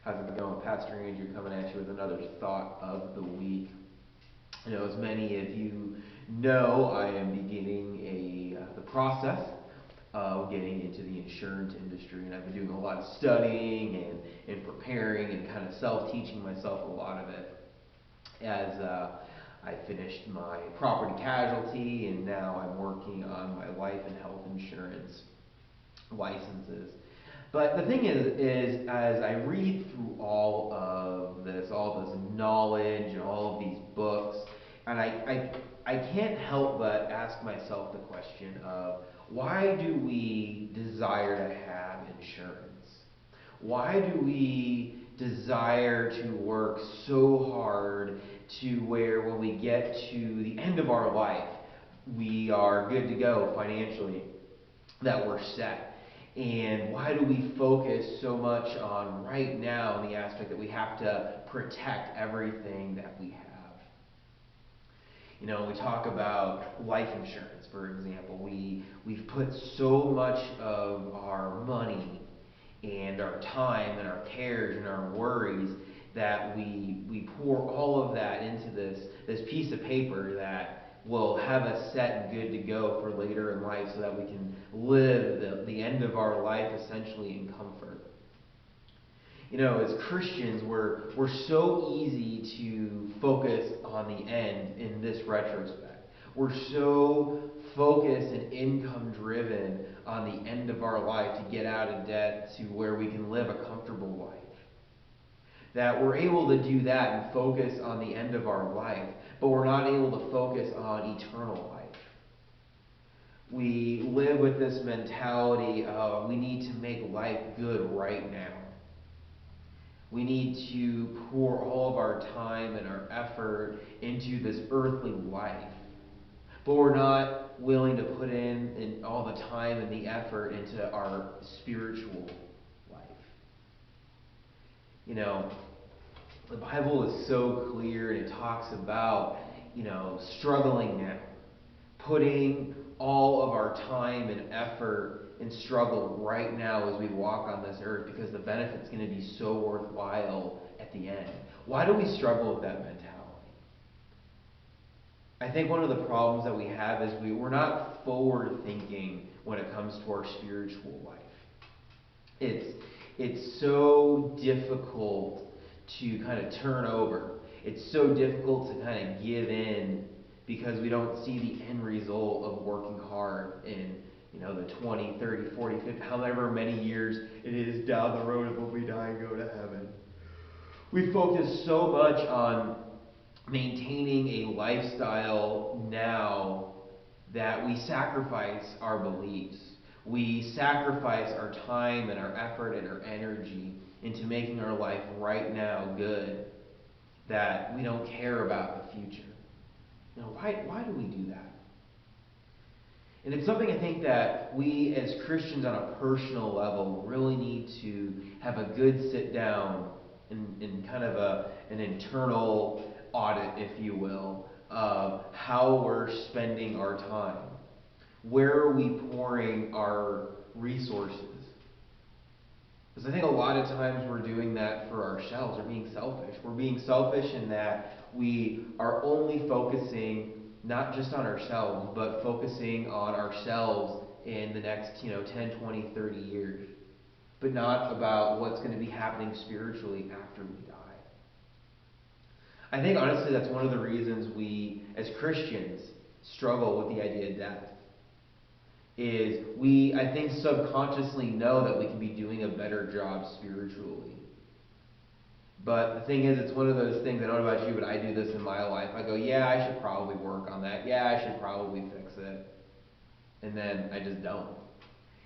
How's it going? Pastor Andrew coming at you with another thought of the week. As many of you know, I am beginning the process of getting into the insurance industry, and I've been doing a lot of studying and preparing and kind of self-teaching myself a lot of it as I finished my property casualty, and now I'm working on my life and health insurance licenses. But the thing is as I read through all of this, all this knowledge and all of these books, and I can't help but ask myself the question of why do we desire to have insurance? Why do we desire to work so hard to where when we get to the end of our life, we are good to go financially, that we're set? And why do we focus so much on right now in the aspect that we have to protect everything that we have? We talk about life insurance, for example. We've put so much of our money and our time and our cares and our worries that we pour all of that into this piece of paper that will have us set and good to go for later in life so that we can live the end of our life essentially in comfort. As Christians, we're so easy to focus on the end in this retrospect. We're so focused and income driven on the end of our life to get out of debt to where we can live a comfortable life, that we're able to do that and focus on the end of our life, but we're not able to focus on eternal life. We live with this mentality of we need to make life good right now. We need to pour all of our time and our effort into this earthly life, but we're not willing to put in all the time and the effort into our spiritual life. The Bible is so clear, and it talks about, struggling now, putting all of our time and effort and struggle right now as we walk on this earth, because the benefit's going to be so worthwhile at the end. Why do we struggle with that mentality? I think one of the problems that we have is we're not forward thinking when it comes to our spiritual life. It's so difficult to kind of turn over. It's so difficult to kind of give in because we don't see the end result of working hard in the 20, 30, 40, 50, however many years it is down the road when we die and go to heaven. We focus so much on maintaining a lifestyle now that we sacrifice our beliefs. We sacrifice our time and our effort and our energy into making our life right now good, that we don't care about the future. Why do we do that? And it's something I think that we as Christians on a personal level really need to have a good sit down in kind of an internal audit, if you will, of how we're spending our time. Where are we pouring our resources? Because I think a lot of times we're doing that for ourselves. We're being selfish. We're being selfish in that we are only focusing not just on ourselves, but focusing on ourselves in the next 10, 20, 30 years, but not about what's going to be happening spiritually after we die. I think honestly that's one of the reasons we as Christians struggle with the idea of death. Is we, I think, subconsciously know that we can be doing a better job spiritually. But the thing is, it's one of those things, I don't know about you, but I do this in my life. I go, yeah, I should probably work on that. Yeah, I should probably fix it. And then I just don't.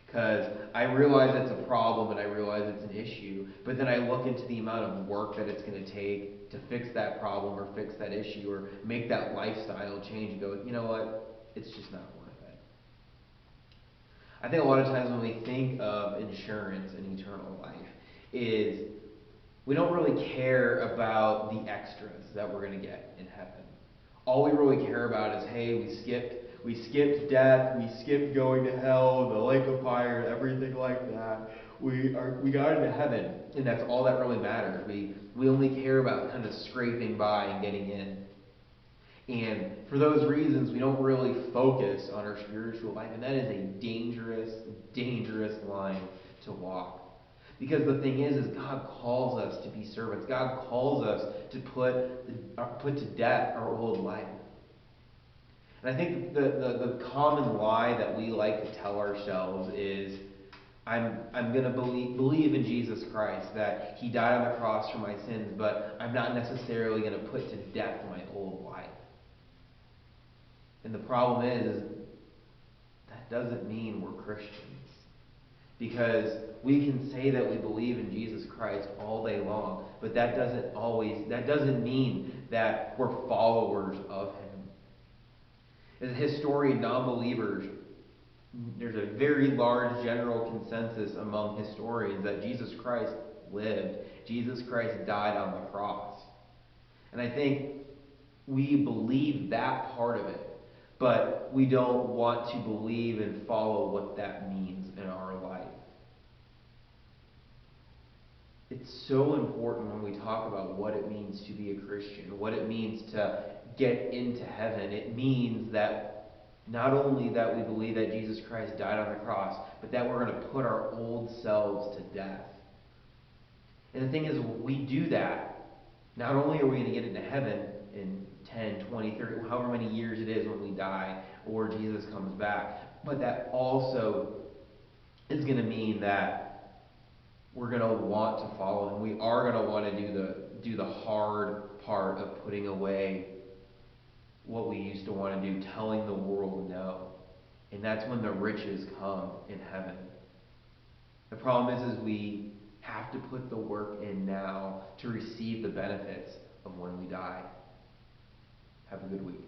Because I realize it's a problem and I realize it's an issue, but then I look into the amount of work that it's going to take to fix that problem or fix that issue or make that lifestyle change and go, you know what, it's just not worth it. I think a lot of times when we think of insurance and eternal life is we don't really care about the extras that we're going to get in heaven. All we really care about is, hey, we skipped death, we skipped going to hell, the lake of fire, everything like that. we got into heaven, and that's all that really matters. We only care about kind of scraping by and getting in. And for those reasons, we don't really focus on our spiritual life, and that is a dangerous, dangerous line to walk. Because the thing is God calls us to be servants. God calls us to put to death our old life. And I think the common lie that we like to tell ourselves is, I'm going to believe in Jesus Christ, that he died on the cross for my sins, but I'm not necessarily going to put to death my old life. And the problem is that doesn't mean we're Christians. Because we can say that we believe in Jesus Christ all day long, but that doesn't mean that we're followers of him. As a historian, non-believers, there's a very large general consensus among historians that Jesus Christ lived. Jesus Christ died on the cross. And I think we believe that part of it, but we don't want to believe and follow what that means in our life. It's so important when we talk about what it means to be a Christian, what it means to get into heaven. It means that not only that we believe that Jesus Christ died on the cross, but that we're going to put our old selves to death. And the thing is, when we do that, not only are we going to get into heaven in 10, 20, 30, however many years it is when we die or Jesus comes back, but that also is going to mean that we're going to want to follow him. We are going to want to do the hard part of putting away what we used to want to do, telling the world no. And that's when the riches come in heaven. The problem is we have to put the work in now to receive the benefits of when we die. Have a good week.